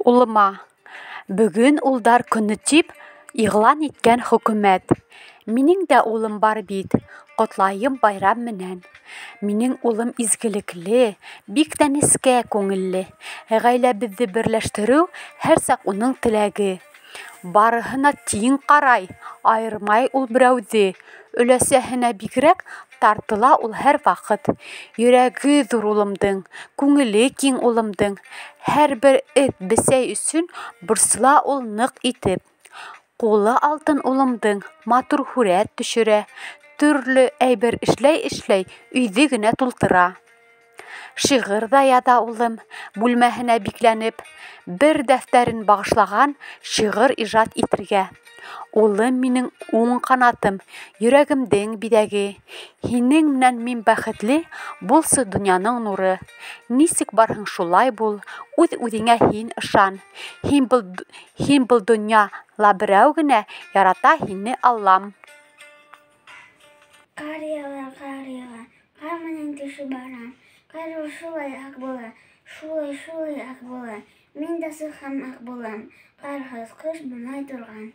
Улыма. Бөгөн улдар көне тип иғлан иткән хөкүмәт. Минең дә улым бар бит. Котлайым байрам менән. Минең улым изгелекле, бик тә нескә күңелле. Ғаиләбеҙҙе берләштереү һәр саҡ уның теләге. Барыһына тиң ҡарай, айырмай ул берәүҙе. Өләсәһенә бигерәк тартыла ул һәр ваҡыт. Йөрәге ҙур улымдың, күңеле киң улымдың. Һәр бер эт бесәй өсөн борсола ул ныҡ итеп. Ҡулы алтын улымдың, матур һүрәт төшөрә. Төрлө әйбер эшләй-эшләй өйҙө генә тултыра. Шиғыр ҙа яҙа улым, бүлмәһенә бикләнеп, бер дәфтәрен бағышлаған шиғыр ижад итергә. Улым минең уң ҡанатым, йөрәгемдең биҙәге. Һинең менән мин бәхетле, булсы донъяның нуры. Нисек барһың шулай бул, үҙ-үҙеңә һин ышан. Һин был донъяла берәү генә, ярата һине Аллам. Ҡар яуа, ҡар менән төшөп бара. Ҡар шулай аҡ була, шулай аҡ була. Мин дә сыҡһам аҡ булам, ҡарһыҙ ҡыш булмай торған.